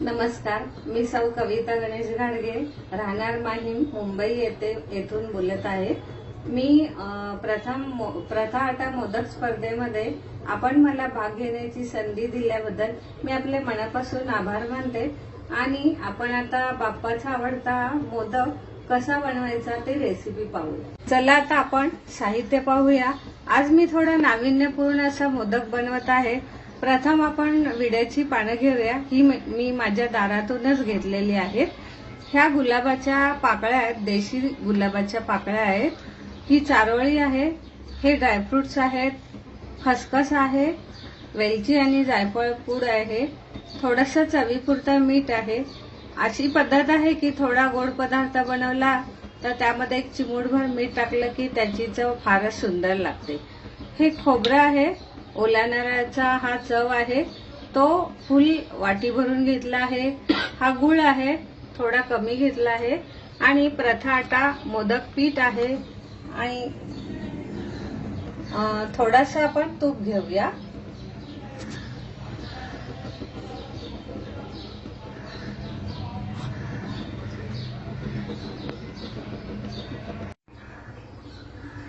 नमस्कार, मी सौ कविता गणेश घाडगे, राहणार माहीम, मुंबई येथून बोलत आहे। मी प्रथा आटा मोदक स्पर्धेमध्ये आपण मला भाग घेण्याची संधी दिल्याबद्दल मी आपले मनापासून आभार मानते। आणि आपण आता बाप्पाचा आवडता मोदक कसा बनवायचा ते रेसिपी पाहूया। चला आता आपण साहित्य पाहूया। आज मी थोडा नाविन्यपूर्ण असा मोदक बनवत आहे। प्रथम आपण विड्याची पानं घेऊया। ही मी माझ्या दारातूनच घेतलेली आहेत। ह्या गुलाबाच्या पाकळ्या आहेत, देशी गुलाबाच्या पाकळ्या आहेत। ही चारोळी आहे, हे ड्रायफ्रुट्स आहेत, खसखस आहे, वेलची आणि जायफळ पूड आहे, थोडंसं चवीपुरतं मीठ आहे। अशी पद्धत आहे की थोडा गोड पदार्थ बनवला तर त्यामध्ये एक चिमूटभर मीठ टाकलं की त्याची चव फारच सुंदर लागते। हे खोबरं आहे, ओल्या नारळाचा हा चव आहे, तो फुल वाटी भरून घेतला आहे। हा गुळ आहे, थोडा कमी घेतला आहे। आणि प्रथा आटा मोदक पीठ आहे आणि थोडासा आपण तूप घेऊया।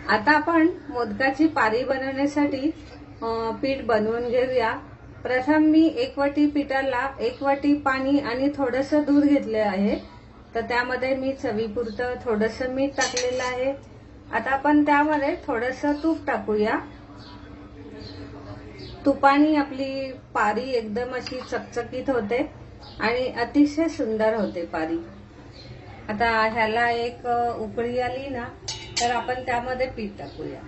आता आपण मोदकाची पारी बनवण्यासाठी पीठ बनवून घेऊया। प्रथम मी 1 वाटी पिठाला 1 वाटी पाणी आणि थोडंसं दूध घेतले आहे। तर त्यामध्ये मी चवीपुरतं थोडंसं मीठ टाकलेलं आहे। आता आपण त्यामध्ये थोडंसं तूप टाकूया। तुपाने आपली पारी एकदम अशी चकचकीत होते आणि अतिशय सुंदर होते पारी। आता ह्याला एक उकळी आली ना तर आपण त्यामध्ये पीठ टाकूया।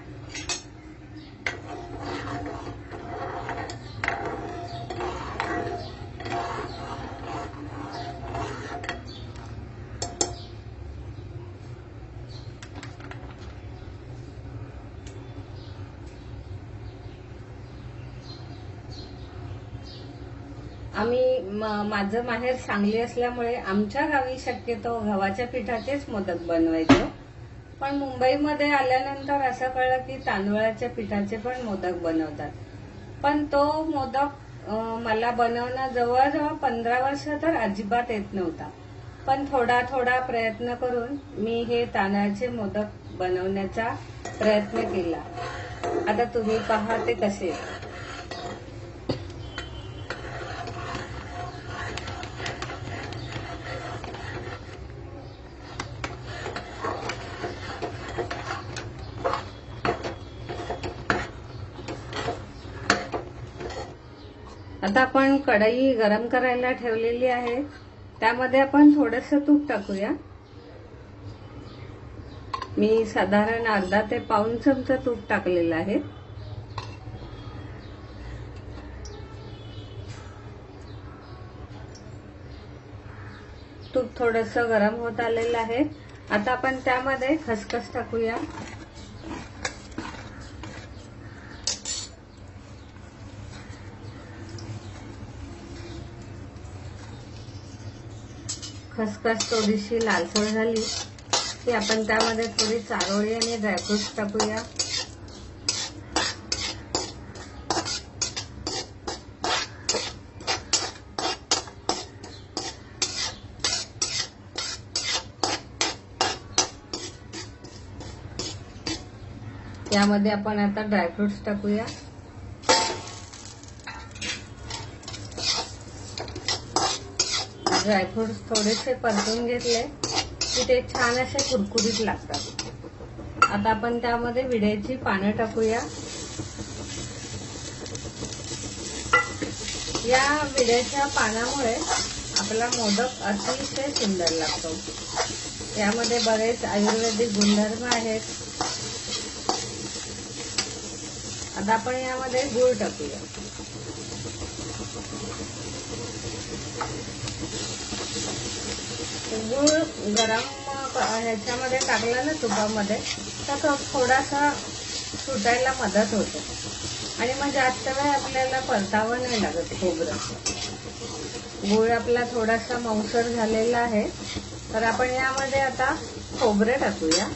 माझं माहेर सांगली असल्यामुळे आमच्या गावी शक्यतो गव्हाच्या पिठाचेच मोदक बनवायचो। पण मुंबईमध्ये आल्यानंतर असं कळलं की तांदूळाच्या पिठाचे पण मोदक बनवतात। पण तो मोदक मला बनवणं जवळजवळ 15 वर्ष तर अजिबात येत नव्हता। पण थोडा थोडा प्रयत्न करून मी हे तांदळाचे मोदक बनवण्याचा प्रयत्न केला। आता तुम्ही पहा ते कसे। आता आपण कढई गरम करायला ठेवलेली आहे, त्यामध्ये आपण थोडंसं तूप टाकूया। मी साधारण अर्धा ते पाऊण चमचा तूप टाकलेलं आहे। तूप थोडंसं गरम होत आलेलं आहे। आता आपण त्यामध्ये खसखस टाकूया। खसखस थोडीशी लालसर झाली की आपण त्यामध्ये थोडी चारोळी आणि ड्रायफ्रुट्स टाकूया। यामध्ये आपण आता ड्रायफ्रुट्स टाकूया। ड्रायफ्रुट्स थोडेसे परतून घेतले की ते छान असे कुरकुरीत लागतात। आता आपण त्यामध्ये विड्याची पानं टाकूया। या विड्याच्या पानामुळे आपला मोदक अतिशय सुंदर लागतो। यामध्ये बरेच आयुर्वेदिक गुणधर्म आहेत। आता आपण यामध्ये गूळ टाकूया। गूळ गरम ह्याच्यामध्ये टाकला ना तुपामध्ये तर तो थोडासा सुटायला मदत होते आणि मग जास्त वेळ आपल्याला परतावं नाही लागत खोबरं। गूळ आपला थोडासा मऊसर झालेला आहे, तर आपण यामध्ये आता खोबरे टाकूया।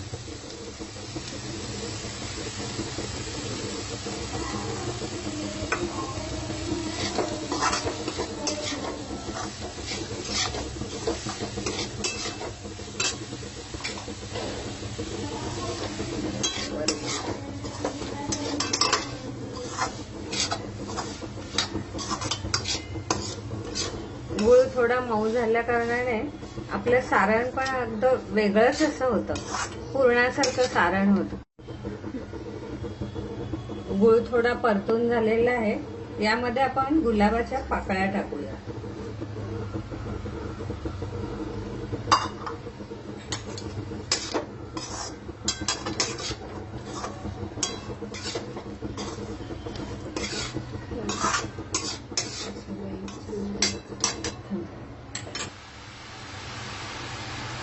गूळ थोडा मऊ झाल्या कारणाने आपलं सारण पण अगदी वेगळंच असं होतं, पुरणासारखं सारण होतं. गूळ थोडा परतून झालेला आहे. यामध्ये आपण गुलाबाच्या पाकळ्या टाकूया.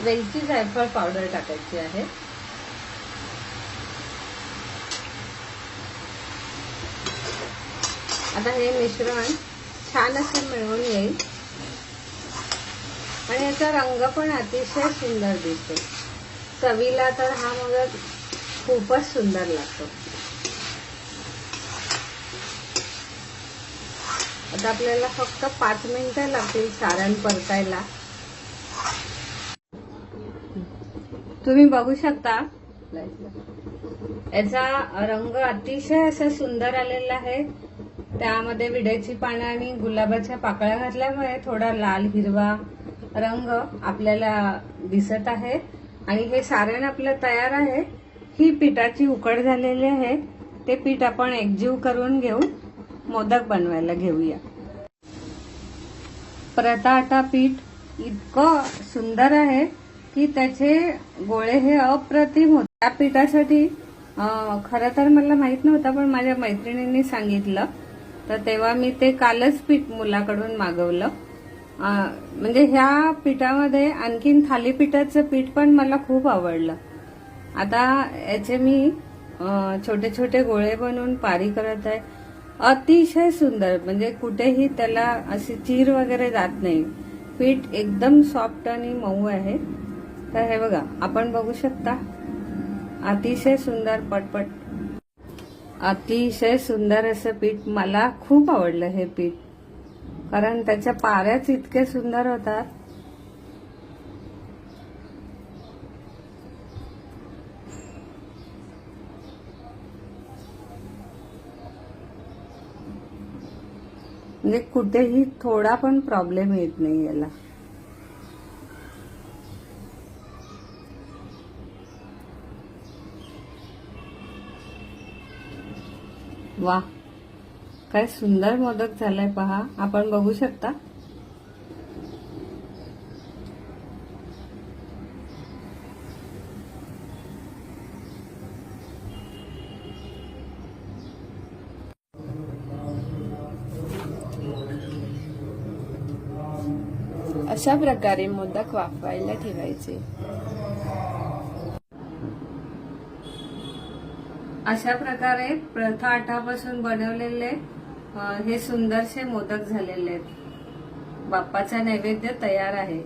वेलची जायफळ पावडर टाकायची आहे. आता हे मिश्रण छान असे मिळून येईल आणि याचा रंग पण अतिशय सुंदर दिसतो. चवीला तर हा मोदक खूपच सुंदर लागतो. आता आपल्याला फक्त 5 मिनिटं लागतील सारण परतायला. तुम्ही बघू शकता याचा रंग अतिशय असा सुंदर आलेला आहे. त्यामध्ये विड्याची पानं आणि गुलाबाच्या पाकळ्या घातल्यामुळे थोडा लाल हिरवा रंग आपल्याला दिसत आहे. आणि हे सारण आपलं तयार आहे. ही पिठाची उकड झालेली आहे. ते पीठ आपण एकजीव करून घेऊन मोदक बनवायला घेऊया. परताटा पीठ इतकं सुंदर आहे की त्याचे गोळे हे अप्रतिम होते. त्या पिठासाठी खरं तर मला माहित नव्हतं, पण माझ्या मैत्रिणींनी सांगितलं, तर तेव्हा मी ते कालच पीठ मुलाकडून मागवलं. म्हणजे ह्या पिठामध्ये आणखीन थालीपीठाचं पीठ पण मला खूप आवडलं. आता याचे मी छोटे छोटे गोळे बनवून पारी करत आहे. अतिशय सुंदर, म्हणजे कुठेही त्याला अशी चीर वगैरे जात नाही. पीठ एकदम सॉफ्ट आणि मऊ आहे. तर हे बघा, आपण बघू शकता अतिशय सुंदर पटपट, अतिशय सुंदर असं पीठ. मला खूप आवडलं हे पीठ, कारण त्याच्या पाऱ्याच इतके सुंदर होतात. म्हणजे कुठेही थोडा पण प्रॉब्लेम येत नाही याला. वा, काय सुंदर मोदक झालाय पहा, आपण बघू शकता. अशा प्रकारे मोदक वाफवायला ठेवायचे. अशा प्रकारे प्रथा आटापासून बनवलेले हे सुंदरसे मोदक झालेले आहेत. बाप्पाचा नैवेद्य तयार आहे.